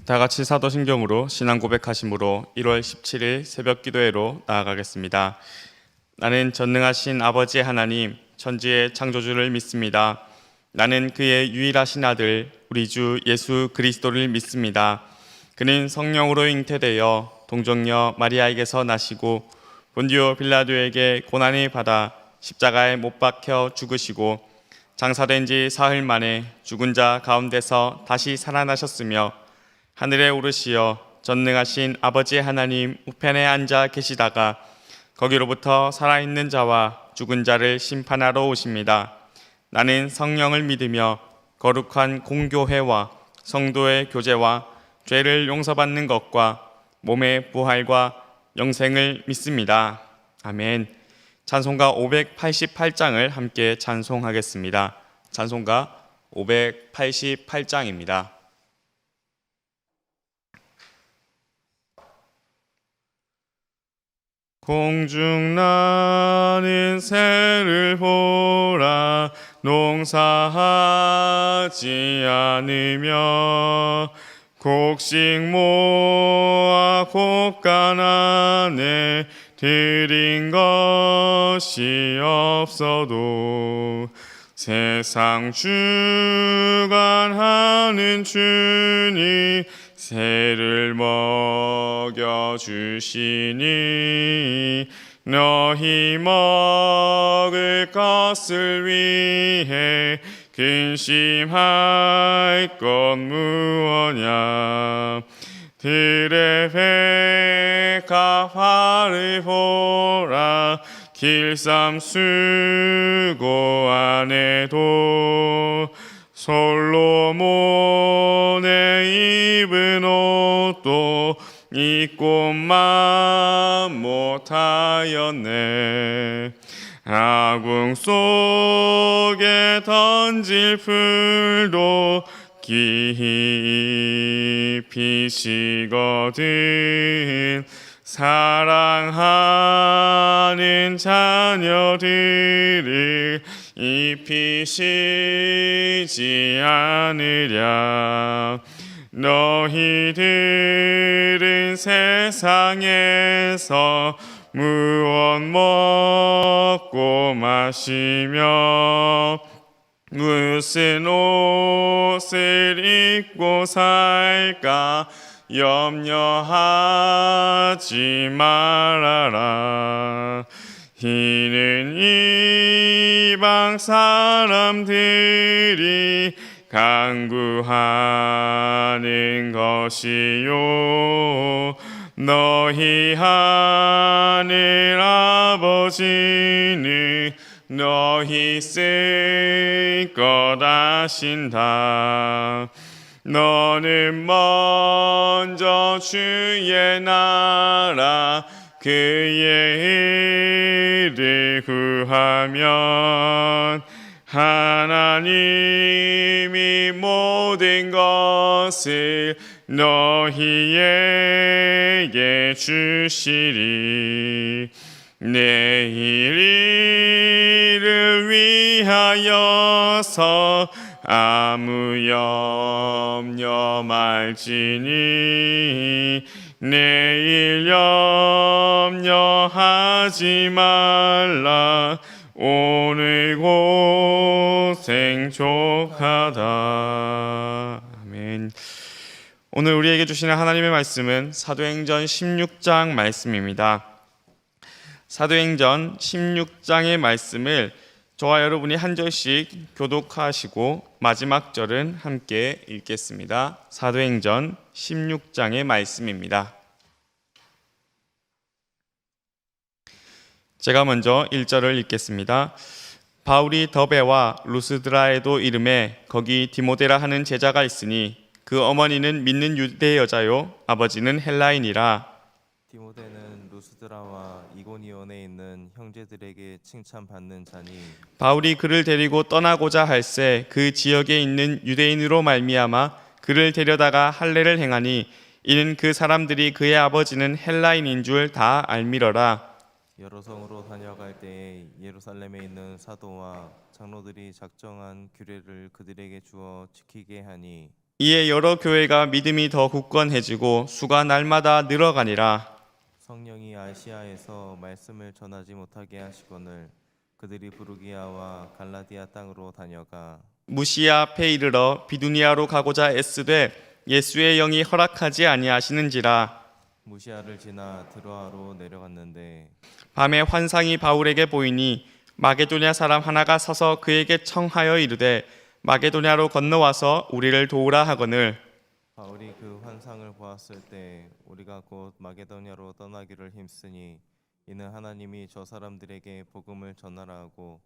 다 같이 사도신경으로 신앙 고백하심으로 1월 17일 새벽 기도회로 나아가겠습니다. 나는 전능하신 아버지 하나님, 천지의 창조주를 믿습니다. 나는 그의 유일하신 아들, 우리 주 예수 그리스도를 믿습니다. 그는 성령으로 잉태되어 동정녀 마리아에게서 나시고 본디오 빌라도에게 고난을 받아 십자가에 못 박혀 죽으시고 장사된 지 사흘 만에 죽은 자 가운데서 다시 살아나셨으며 하늘에 오르시어 전능하신 아버지 하나님 우편에 앉아 계시다가 거기로부터 살아있는 자와 죽은 자를 심판하러 오십니다. 나는 성령을 믿으며 거룩한 공교회와 성도의 교제와 죄를 용서받는 것과 몸의 부활과 영생을 믿습니다. 아멘. 찬송가 588장을 함께 찬송하겠습니다. 찬송가 588장입니다. 공중 나는 새를 보라 농사하지 않으며 곡식 모아 곡간 안에 들인 것이 없어도 세상 주관하는 주님 새를 먹여주시니 너희 먹을 것을 위해 근심할 것 무엇냐. 들의 백합화를 보라 길쌈 수고 안에도 솔로몬의 입은 옷도 입고만 못하였네. 아궁 속에 던질 풀도 깊이 식거든 사랑하는 자녀들을 입히시지 않으랴. 너희들은 세상에서 무엇 먹고 마시며 무슨 옷을 입고 살까 염려하지 말아라. 이는 이방 사람들이 간구하는 것이요 너희 하늘 아버지는 너희 쓸 것 아신다. 너는 먼저 주의 나라 그의 의를 구하면 하나님이 모든 것을 너희에게 주시리. 내일 일을 위하여서 아무 염려 말지니 내일 염려하지 말라. 오늘 고생 족하다. 아멘. 오늘 우리에게 주시는 하나님의 말씀은 사도행전 16장 말씀입니다. 사도행전 16장의 말씀을 저와 여러분이 한 절씩 교독하시고 마지막 절은 함께 읽겠습니다. 사도행전 16장의 말씀입니다. 제가 먼저 1절을 읽겠습니다. 바울이 더베와 루스드라에도 이름에 거기 디모데라 하는 제자가 있으니 그 어머니는 믿는 유대 여자요 아버지는 헬라인이라. 디모데는 루스드라와 이고니온에 있는 형제들에게 칭찬받는 자니 바울이 그를 데리고 떠나고자 할새 그 지역에 있는 유대인으로 말미암아 그를 데려다가 할례를 행하니 이는 그 사람들이 그의 아버지는 헬라인인 줄 다 알미러라. 여러 성으로 다녀갈 때에 예루살렘에 있는 사도와 장로들이 작정한 규례를 그들에게 주어 지키게 하니 이에 여러 교회가 믿음이 더 굳건해지고 수가 날마다 늘어가니라. 성령이 아시아에서 말씀을 전하지 못하게 하시거늘 그들이 부르기아와 갈라디아 땅으로 다녀가 무시야 앞에 이르러 비두니아로 가고자 애쓰되 예수의 영이 허락하지 아니하시는지라. 무시아를 지나 드로아로 내려갔는데 밤에 환상이 바울에게 보이니 마게도냐 사람 하나가 서서 그에게 청하여 이르되 마게도냐로 건너와서 우리를 도우라 하거늘 바울이 그 환상을 보았을 때 우리가 곧 마게도냐로 떠나기를 힘쓰니 이는 하나님이 저 사람들에게 복음을 전하라 하고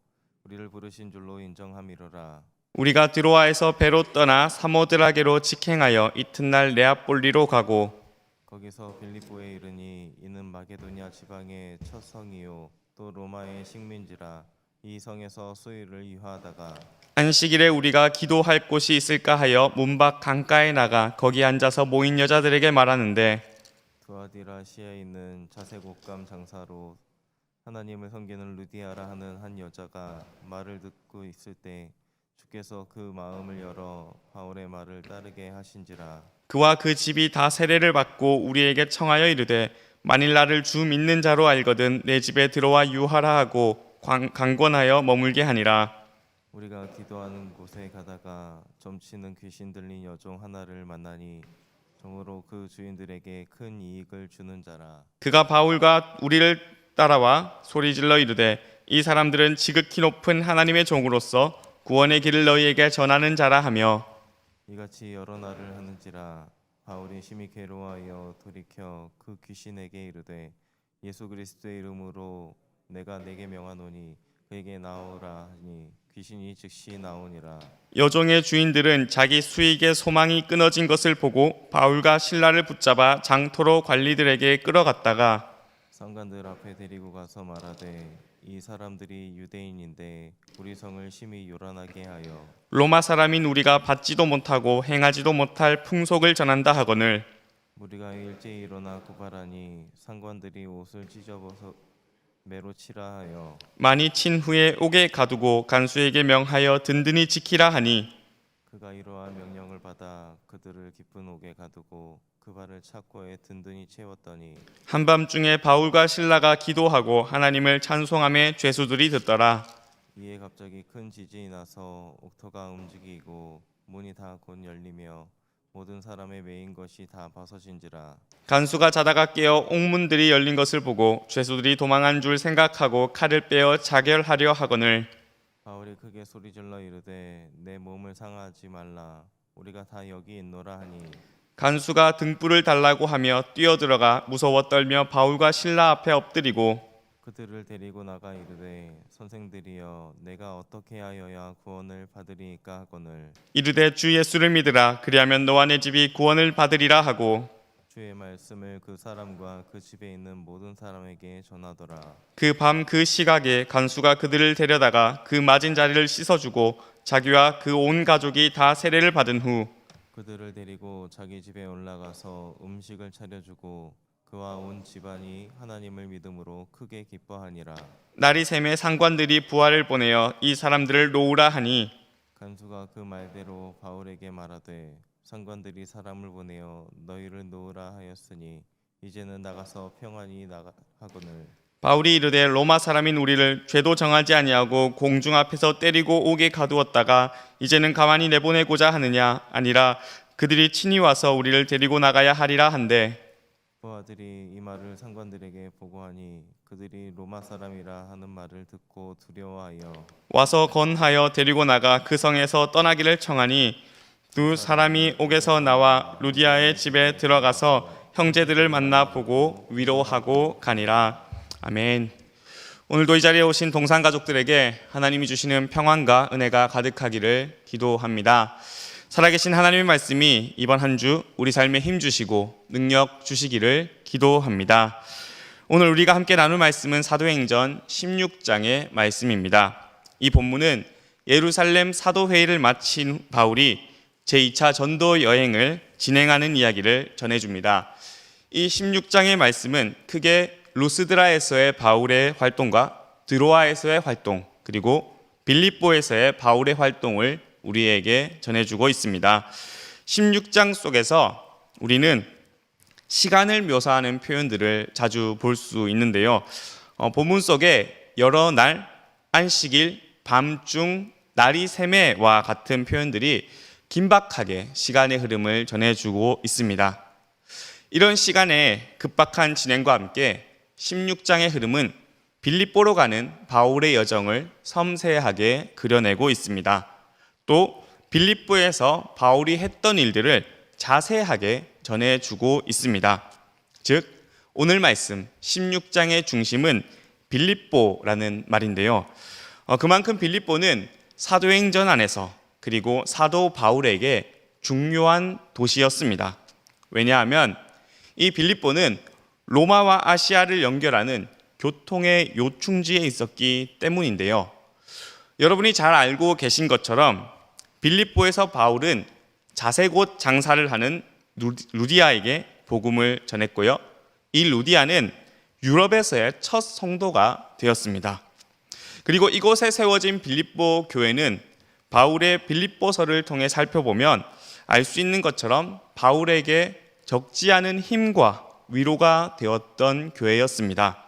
우리를 부르신 줄로 인정함이로라. 우리가 드로아에서 배로 떠나 사모드라게로 직행하여 이튿날 네아폴리로 가고 거기서 빌립보에 이르니 이는 마게도냐 지방의 첫 성이요 또 로마의 식민지라. 이 성에서 수일을 유하다가 안식일에 우리가 기도할 곳이 있을까 하여 문밖 강가에 나가 거기 앉아서 모인 여자들에게 말하는데 두아디라시아에 있는 자색옷감 장사로 하나님을 섬기는 루디아라 하는 한 여자가 말을 듣고 있을 때 주께서 그 마음을 열어 바울의 말을 따르게 하신지라. 그와 그 집이 다 세례를 받고 우리에게 청하여 이르되 만일 나를 주 믿는 자로 알거든 내 집에 들어와 유하라 하고 강권하여 머물게 하니라. 우리가 기도하는 곳에 가다가 점치는 귀신 들린 여종 하나를 만나니 정으로 그 주인들에게 큰 이익을 주는 자라. 그가 바울과 우리를 따라와 소리질러 이르되 이 사람들은 지극히 높은 하나님의 종으로서 구원의 길을 너희에게 전하는 자라 하며 이같이 여러 날을 하는지라. 바울이 심히 괴로워하여 돌이켜 그 귀신에게 이르되 예수 그리스도의 이름으로 내가 내게 명하노니 그에게 나오라 하니 귀신이 즉시 나오니라. 여종의 주인들은 자기 수익의 소망이 끊어진 것을 보고 바울과 신라를 붙잡아 장토로 관리들에게 끌어갔다가 상관들 앞에 데리고 가서 말하되 이 사람들이 유대인인데 우리 성을 심히 요란하게 하여 로마 사람인 우리가 받지도 못하고 행하지도 못할 풍속을 전한다 하거늘 우리가 일제히 일어나 고발하니 상관들이 옷을 찢어벗어 매로 치라 하여 많이 친 후에 옥에 가두고 간수에게 명하여 든든히 지키라 하니 그가 이러한 명령을 받아 그들을 깊은 옥에 가두고 그 발을 착고에 든든히 채웠더니 한밤중에 바울과 신라가 기도하고 하나님을 찬송하며 죄수들이 듣더라. 이에 갑자기 큰 지진이 나서 옥토가 움직이고 문이 다 곧 열리며 모든 사람의 매인 것이 다 벗어진지라. 간수가 자다가 깨어 옥문들이 열린 것을 보고 죄수들이 도망한 줄 생각하고 칼을 빼어 자결하려 하거늘 바울이 크게 소리질러 이르되 내 몸을 상하지 말라. 우리가 다 여기 있노라 하니 간수가 등불을 달라고 하며 뛰어들어가 무서워 떨며 바울과 신라 앞에 엎드리고 그들을 데리고 나가 이르되 선생들이여 내가 어떻게 하여야 구원을 받으리이까 하거늘 이르되 주 예수를 믿으라 그리하면 너와 내 집이 구원을 받으리라 하고 주의 말씀을 그 사람과 그 집에 있는 모든 사람에게 전하더라. 그 밤 그 시각에 간수가 그들을 데려다가 그 맞은 자리를 씻어주고 자기와 그 온 가족이 다 세례를 받은 후 그들을 데리고 자기 집에 올라가서 음식을 차려주고 그와 온 집안이 하나님을 믿음으로 크게 기뻐하니라. 날이 샘에 상관들이 부하를 보내어 이 사람들을 놓으라 하니 간수가 그 말대로 바울에게 말하되 상관들이 사람을 보내어 너희를 놓으라 하였으니 이제는 나가서 평안히 하거늘 바울이 이르되 로마 사람인 우리를 죄도 정하지 아니하고 공중 앞에서 때리고 옥에 가두었다가 이제는 가만히 내보내고자 하느냐 아니라 그들이 친히 와서 우리를 데리고 나가야 하리라 한대 부하들이 이 말을 상관들에게 보고하니 그들이 로마 사람이라 하는 말을 듣고 두려워하여 와서 건하여 데리고 나가 그 성에서 떠나기를 청하니 두 사람이 옥에서 나와 루디아의 집에 들어가서 형제들을 만나 보고 위로하고 가니라. 아멘. 오늘도 이 자리에 오신 동산 가족들에게 하나님이 주시는 평안과 은혜가 가득하기를 기도합니다. 살아계신 하나님의 말씀이 이번 한 주 우리 삶에 힘 주시고 능력 주시기를 기도합니다. 오늘 우리가 함께 나눌 말씀은 사도행전 16장의 말씀입니다. 이 본문은 예루살렘 사도회의를 마친 바울이 제2차 전도 여행을 진행하는 이야기를 전해줍니다. 이 16장의 말씀은 크게 루스드라에서의 바울의 활동과 드로아에서의 활동 그리고 빌립보에서의 바울의 활동을 우리에게 전해주고 있습니다. 16장 속에서 우리는 시간을 묘사하는 표현들을 자주 볼 수 있는데요. 본문 속에 여러 날, 안식일, 밤중, 날이 세매와 같은 표현들이 긴박하게 시간의 흐름을 전해주고 있습니다. 이런 시간의 급박한 진행과 함께 16장의 흐름은 빌립보로 가는 바울의 여정을 섬세하게 그려내고 있습니다. 또 빌립보에서 바울이 했던 일들을 자세하게 전해주고 있습니다. 즉 오늘 말씀 16장의 중심은 빌립보라는 말인데요. 그만큼 빌립보는 사도행전 안에서 그리고 사도 바울에게 중요한 도시였습니다. 왜냐하면 이 빌립보는 로마와 아시아를 연결하는 교통의 요충지에 있었기 때문인데요. 여러분이 잘 알고 계신 것처럼 빌립보에서 바울은 자색옷 장사를 하는 루디아에게 복음을 전했고요. 이 루디아는 유럽에서의 첫 성도가 되었습니다. 그리고 이곳에 세워진 빌립보 교회는 바울의 빌립보서를 통해 살펴보면 알 수 있는 것처럼 바울에게 적지 않은 힘과 위로가 되었던 교회였습니다.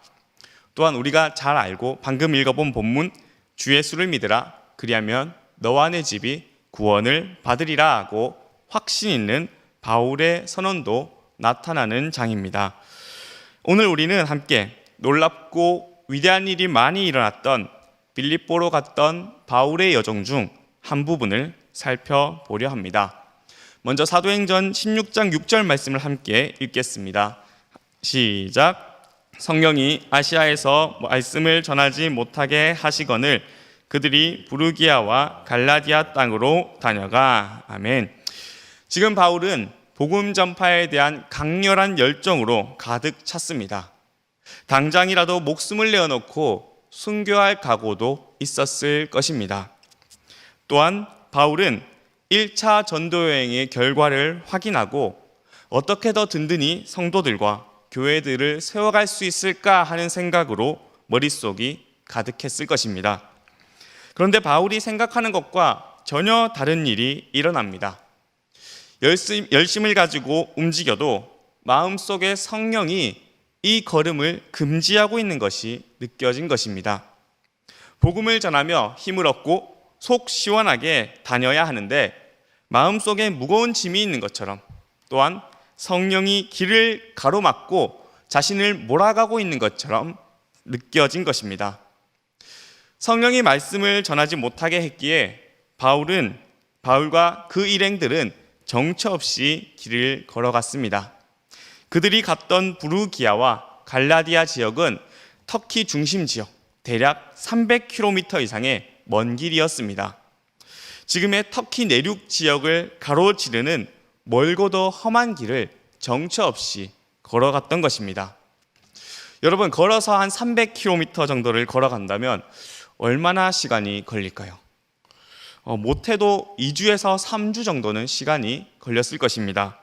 또한 우리가 잘 알고 방금 읽어본 본문 주 예수를 믿으라 그리하면 너와 내 집이 구원을 받으리라 하고 확신 있는 바울의 선언도 나타나는 장입니다. 오늘 우리는 함께 놀랍고 위대한 일이 많이 일어났던 빌립보로 갔던 바울의 여정 중 한 부분을 살펴보려 합니다. 먼저 사도행전 16장 6절 말씀을 함께 읽겠습니다. 시작. 성령이 아시아에서 말씀을 전하지 못하게 하시거늘 그들이 부르기아와 갈라디아 땅으로 다녀가. 아멘. 지금 바울은 복음 전파에 대한 강렬한 열정으로 가득 찼습니다. 당장이라도 목숨을 내어놓고 순교할 각오도 있었을 것입니다. 또한 바울은 1차 전도 여행의 결과를 확인하고 어떻게 더 든든히 성도들과 교회들을 세워갈 수 있을까 하는 생각으로 머릿속이 가득했을 것입니다. 그런데 바울이 생각하는 것과 전혀 다른 일이 일어납니다. 열심을 가지고 움직여도 마음속에 성령이 이 걸음을 금지하고 있는 것이 느껴진 것입니다. 복음을 전하며 힘을 얻고 속 시원하게 다녀야 하는데 마음속에 무거운 짐이 있는 것처럼 또한 성령이 길을 가로막고 자신을 몰아가고 있는 것처럼 느껴진 것입니다. 성령이 말씀을 전하지 못하게 했기에 바울과 그 일행들은 정처 없이 길을 걸어갔습니다. 그들이 갔던 부르기아와 갈라디아 지역은 터키 중심 지역 대략 300km 이상의 먼 길이었습니다. 지금의 터키 내륙 지역을 가로지르는 멀고도 험한 길을 정처 없이 걸어갔던 것입니다. 여러분, 걸어서 한 300km 정도를 걸어간다면 얼마나 시간이 걸릴까요? 못해도 2주에서 3주 정도는 시간이 걸렸을 것입니다.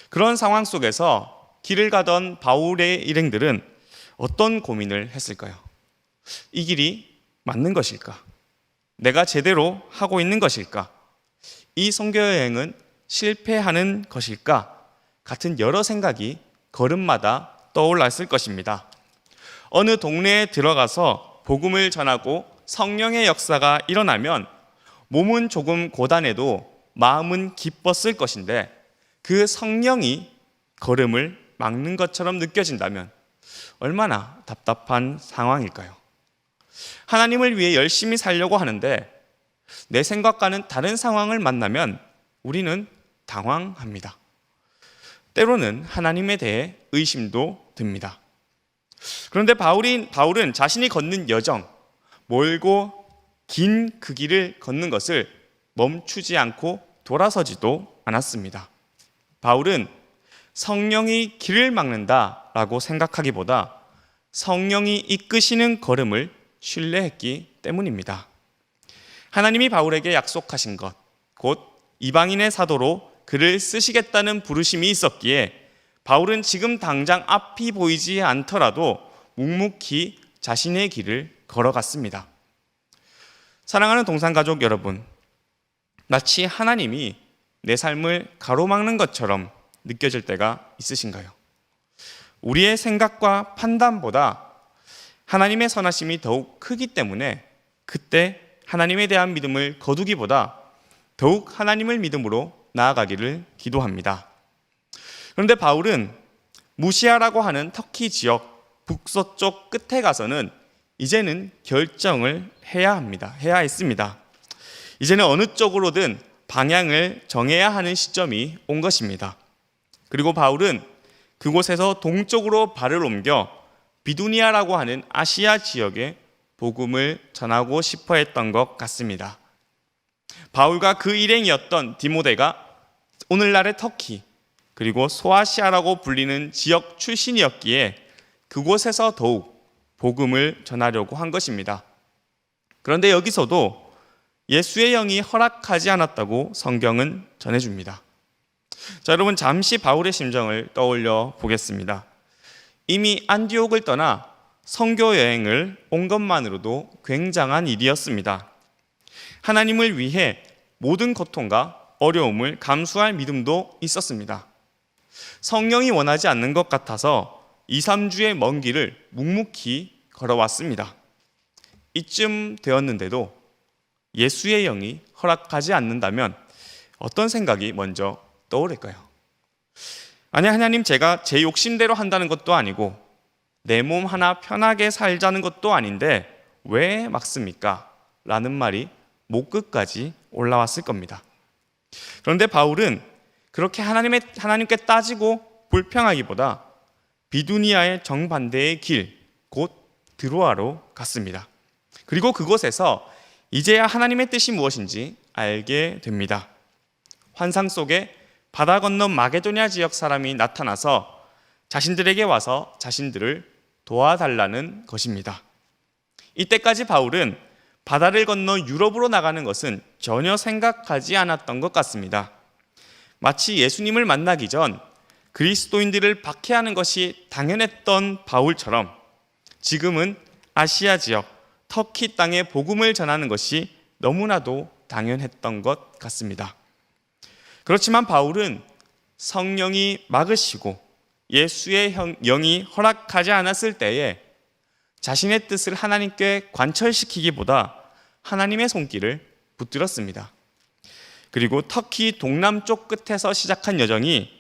그런 상황 속에서 길을 가던 바울의 일행들은 어떤 고민을 했을까요? 이 길이 맞는 것일까? 내가 제대로 하고 있는 것일까? 이 선교 여행은 실패하는 것일까? 같은 여러 생각이 걸음마다 떠올랐을 것입니다. 어느 동네에 들어가서 복음을 전하고 성령의 역사가 일어나면 몸은 조금 고단해도 마음은 기뻤을 것인데 그 성령이 걸음을 막는 것처럼 느껴진다면 얼마나 답답한 상황일까요? 하나님을 위해 열심히 살려고 하는데 내 생각과는 다른 상황을 만나면 우리는 당황합니다. 때로는 하나님에 대해 의심도 듭니다. 그런데 바울은 자신이 걷는 여정, 멀고 긴 그 길을 걷는 것을 멈추지 않고 돌아서지도 않았습니다. 바울은 성령이 길을 막는다라고 생각하기보다 성령이 이끄시는 걸음을 신뢰했기 때문입니다. 하나님이 바울에게 약속하신 것, 곧 이방인의 사도로 그를 쓰시겠다는 부르심이 있었기에 바울은 지금 당장 앞이 보이지 않더라도 묵묵히 자신의 길을 걸어갔습니다. 사랑하는 동산가족 여러분, 마치 하나님이 내 삶을 가로막는 것처럼 느껴질 때가 있으신가요? 우리의 생각과 판단보다 하나님의 선하심이 더욱 크기 때문에 그때 하나님에 대한 믿음을 거두기보다 더욱 하나님을 믿음으로 나아가기를 기도합니다. 그런데 바울은 무시아라고 하는 터키 지역 북서쪽 끝에 가서는 이제는 결정을 해야 합니다. 해야 했습니다. 이제는 어느 쪽으로든 방향을 정해야 하는 시점이 온 것입니다. 그리고 바울은 그곳에서 동쪽으로 발을 옮겨 비두니아라고 하는 아시아 지역에 복음을 전하고 싶어 했던 것 같습니다. 바울과 그 일행이었던 디모데가 오늘날의 터키 그리고 소아시아라고 불리는 지역 출신이었기에 그곳에서 더욱 복음을 전하려고 한 것입니다. 그런데 여기서도 예수의 영이 허락하지 않았다고 성경은 전해줍니다. 자, 여러분 잠시 바울의 심정을 떠올려 보겠습니다. 이미 안디옥을 떠나 선교 여행을 온 것만으로도 굉장한 일이었습니다. 하나님을 위해 모든 고통과 어려움을 감수할 믿음도 있었습니다. 성령이 원하지 않는 것 같아서 2, 3주의 먼 길을 묵묵히 걸어왔습니다. 이쯤 되었는데도 예수의 영이 허락하지 않는다면 어떤 생각이 먼저 떠오를까요? 아니, 하나님, 제가 제 욕심대로 한다는 것도 아니고 내 몸 하나 편하게 살자는 것도 아닌데 왜 막습니까? 라는 말이 목끝까지 올라왔을 겁니다. 그런데 바울은 그렇게 하나님께 따지고 불평하기보다 비두니아의 정반대의 길, 곧 드로아로 갔습니다. 그리고 그곳에서 이제야 하나님의 뜻이 무엇인지 알게 됩니다. 환상 속에 바다 건너 마게도냐 지역 사람이 나타나서 자신들에게 와서 자신들을 도와달라는 것입니다. 이때까지 바울은 바다를 건너 유럽으로 나가는 것은 전혀 생각하지 않았던 것 같습니다. 마치 예수님을 만나기 전 그리스도인들을 박해하는 것이 당연했던 바울처럼 지금은 아시아 지역 터키 땅에 복음을 전하는 것이 너무나도 당연했던 것 같습니다. 그렇지만 바울은 성령이 막으시고 예수의 영이 허락하지 않았을 때에 자신의 뜻을 하나님께 관철시키기보다 하나님의 손길을 붙들었습니다. 그리고 터키 동남쪽 끝에서 시작한 여정이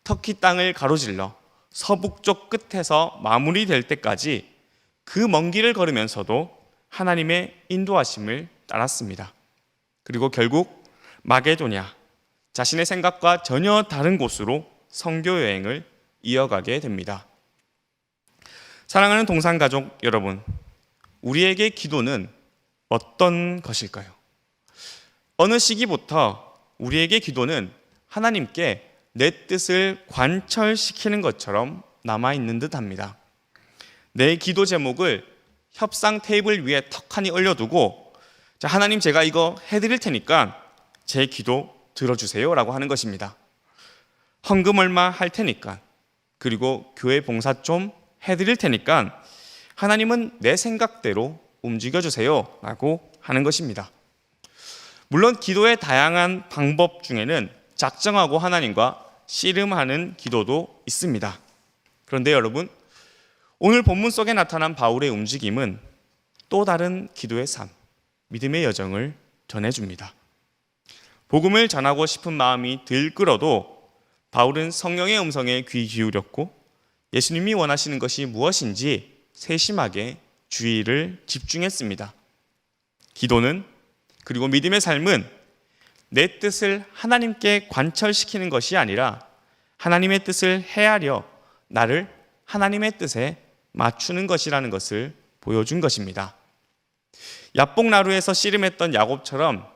터키 땅을 가로질러 서북쪽 끝에서 마무리될 때까지 그 먼 길을 걸으면서도 하나님의 인도하심을 따랐습니다. 그리고 결국 마게도냐, 자신의 생각과 전혀 다른 곳으로 선교 여행을 이어가게 됩니다. 사랑하는 동산가족 여러분, 우리에게 기도는 어떤 것일까요? 어느 시기부터 우리에게 기도는 하나님께 내 뜻을 관철시키는 것처럼 남아있는 듯합니다. 내 기도 제목을 협상 테이블 위에 턱하니 올려두고, 자, 하나님, 제가 이거 해드릴 테니까 제 기도 들어주세요 라고 하는 것입니다. 헌금 얼마 할 테니까, 그리고 교회 봉사 좀 해드릴 테니까 하나님은 내 생각대로 움직여주세요 라고 하는 것입니다. 물론 기도의 다양한 방법 중에는 작정하고 하나님과 씨름하는 기도도 있습니다. 그런데 여러분, 오늘 본문 속에 나타난 바울의 움직임은 또 다른 기도의 삶, 믿음의 여정을 전해줍니다. 복음을 전하고 싶은 마음이 들끓어도 바울은 성령의 음성에 귀 기울였고 예수님이 원하시는 것이 무엇인지 세심하게 주의를 집중했습니다. 기도는, 그리고 믿음의 삶은 내 뜻을 하나님께 관철시키는 것이 아니라 하나님의 뜻을 헤아려 나를 하나님의 뜻에 맞추는 것이라는 것을 보여준 것입니다. 야복나루에서 씨름했던 야곱처럼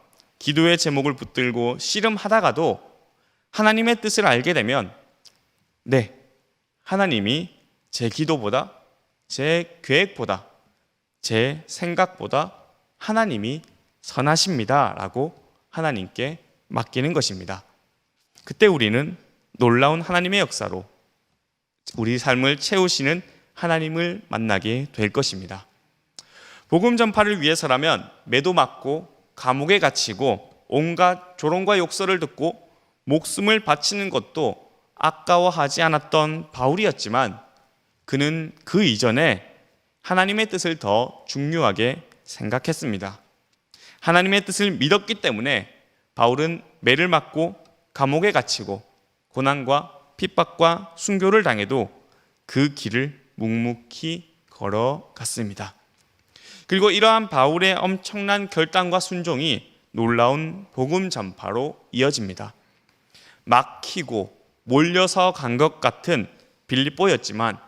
기도의 제목을 붙들고 씨름하다가도 하나님의 뜻을 알게 되면, 네, 하나님이 제 기도보다, 제 계획보다, 제 생각보다 하나님이 선하십니다 라고 하나님께 맡기는 것입니다. 그때 우리는 놀라운 하나님의 역사로 우리 삶을 채우시는 하나님을 만나게 될 것입니다. 복음 전파를 위해서라면 매도 맞고 감옥에 갇히고 온갖 조롱과 욕설을 듣고 목숨을 바치는 것도 아까워하지 않았던 바울이었지만 그는 그 이전에 하나님의 뜻을 더 중요하게 생각했습니다. 하나님의 뜻을 믿었기 때문에 바울은 매를 맞고 감옥에 갇히고 고난과 핍박과 순교를 당해도 그 길을 묵묵히 걸어갔습니다. 그리고 이러한 바울의 엄청난 결단과 순종이 놀라운 복음 전파로 이어집니다. 막히고 몰려서 간 것 같은 빌립보였지만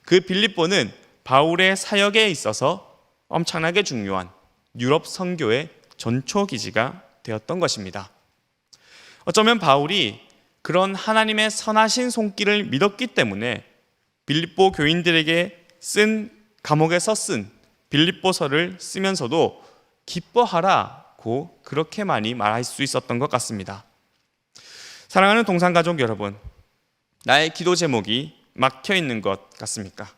그 빌립보는 바울의 사역에 있어서 엄청나게 중요한 유럽 선교의 전초 기지가 되었던 것입니다. 어쩌면 바울이 그런 하나님의 선하신 손길을 믿었기 때문에 빌립보 교인들에게 감옥에서 쓴 빌립보서를 쓰면서도 기뻐하라고 그렇게 많이 말할 수 있었던 것 같습니다. 사랑하는 동산가족 여러분, 나의 기도 제목이 막혀 있는 것 같습니까?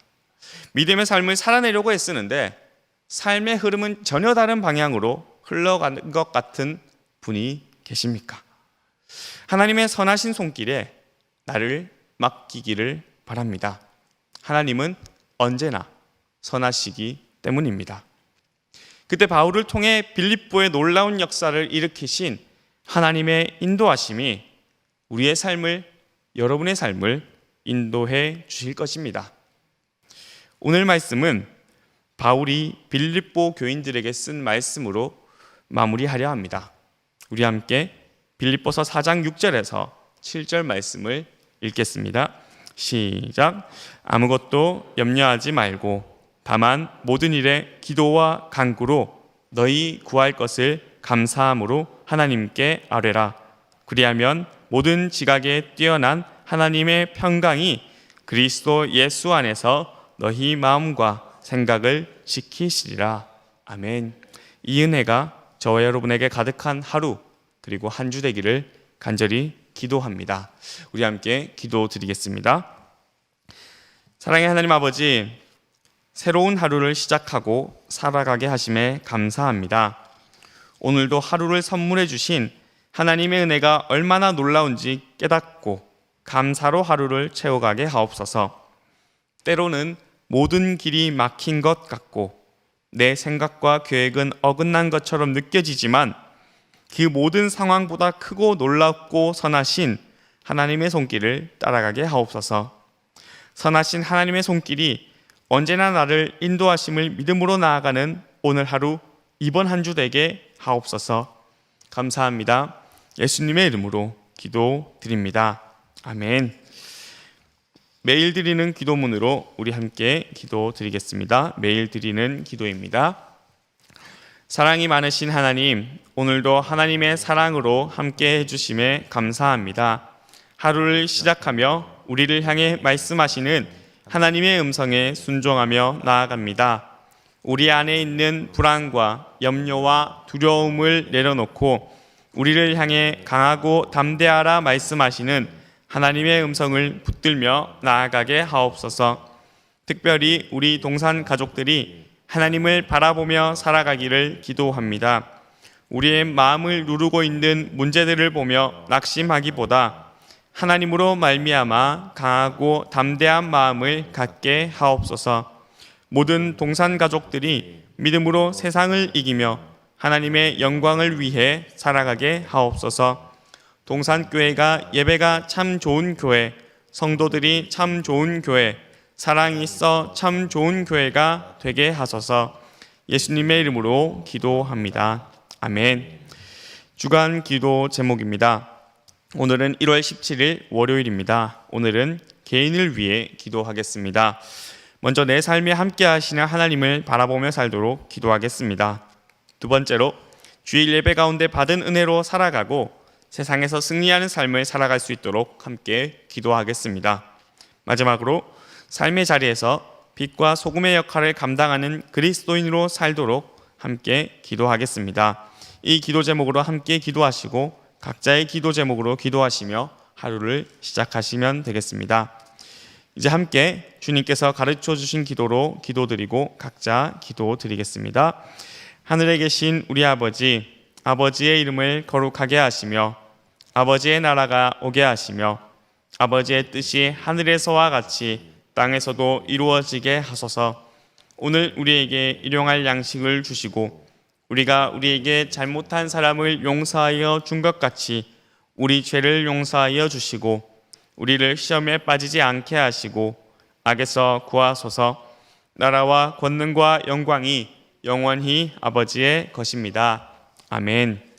믿음의 삶을 살아내려고 애쓰는데 삶의 흐름은 전혀 다른 방향으로 흘러가는 것 같은 분이 계십니까? 하나님의 선하신 손길에 나를 맡기기를 바랍니다. 하나님은 언제나 선하시기 때문입니다. 그때 바울을 통해 빌립보의 놀라운 역사를 일으키신 하나님의 인도하심이 우리의 삶을, 여러분의 삶을 인도해 주실 것입니다. 오늘 말씀은 바울이 빌립보 교인들에게 쓴 말씀으로 마무리하려 합니다. 우리 함께 빌립보서 4장 6절에서 7절 말씀을 읽겠습니다. 시작. 아무것도 염려하지 말고 다만 모든 일에 기도와 간구로 너희 구할 것을 감사함으로 하나님께 아뢰라. 그리하면 모든 지각에 뛰어난 하나님의 평강이 그리스도 예수 안에서 너희 마음과 생각을 지키시리라. 아멘. 이 은혜가 저와 여러분에게 가득한 하루 그리고 한 주 되기를 간절히 기도합니다. 우리 함께 기도드리겠습니다. 사랑의 하나님 아버지, 새로운 하루를 시작하고 살아가게 하심에 감사합니다. 오늘도 하루를 선물해 주신 하나님의 은혜가 얼마나 놀라운지 깨닫고 감사로 하루를 채워가게 하옵소서. 때로는 모든 길이 막힌 것 같고 내 생각과 계획은 어긋난 것처럼 느껴지지만 그 모든 상황보다 크고 놀랍고 선하신 하나님의 손길을 따라가게 하옵소서. 선하신 하나님의 손길이 언제나 나를 인도하심을 믿음으로 나아가는 오늘 하루, 이번 한 주 되게 하옵소서. 감사합니다. 예수님의 이름으로 기도드립니다. 아멘. 매일 드리는 기도문으로 우리 함께 기도드리겠습니다. 매일 드리는 기도입니다. 사랑이 많으신 하나님, 오늘도 하나님의 사랑으로 함께 해주심에 감사합니다. 하루를 시작하며 우리를 향해 말씀하시는 하나님의 음성에 순종하며 나아갑니다. 우리 안에 있는 불안과 염려와 두려움을 내려놓고 우리를 향해 강하고 담대하라 말씀하시는 하나님의 음성을 붙들며 나아가게 하옵소서. 특별히 우리 동산 가족들이 하나님을 바라보며 살아가기를 기도합니다. 우리의 마음을 누르고 있는 문제들을 보며 낙심하기보다 하나님으로 말미암아 강하고 담대한 마음을 갖게 하옵소서. 모든 동산 가족들이 믿음으로 세상을 이기며 하나님의 영광을 위해 살아가게 하옵소서. 동산교회가 예배가 참 좋은 교회, 성도들이 참 좋은 교회, 사랑이 있어 참 좋은 교회가 되게 하소서. 예수님의 이름으로 기도합니다. 아멘. 주간 기도 제목입니다. 오늘은 1월 17일 월요일입니다. 오늘은 개인을 위해 기도하겠습니다. 먼저 내 삶에 함께 하시는 하나님을 바라보며 살도록 기도하겠습니다. 두 번째로 주일 예배 가운데 받은 은혜로 살아가고 세상에서 승리하는 삶을 살아갈 수 있도록 함께 기도하겠습니다. 마지막으로 삶의 자리에서 빛과 소금의 역할을 감당하는 그리스도인으로 살도록 함께 기도하겠습니다. 이 기도 제목으로 함께 기도하시고 각자의 기도 제목으로 기도하시며 하루를 시작하시면 되겠습니다. 이제 함께 주님께서 가르쳐 주신 기도로 기도드리고 각자 기도드리겠습니다. 하늘에 계신 우리 아버지, 아버지의 이름을 거룩하게 하시며 아버지의 나라가 오게 하시며 아버지의 뜻이 하늘에서와 같이 땅에서도 이루어지게 하소서. 오늘 우리에게 일용할 양식을 주시고 우리가 우리에게 잘못한 사람을 용서하여 준 것 같이 우리 죄를 용서하여 주시고 우리를 시험에 빠지지 않게 하시고 악에서 구하소서. 나라와 권능과 영광이 영원히 아버지의 것입니다. 아멘.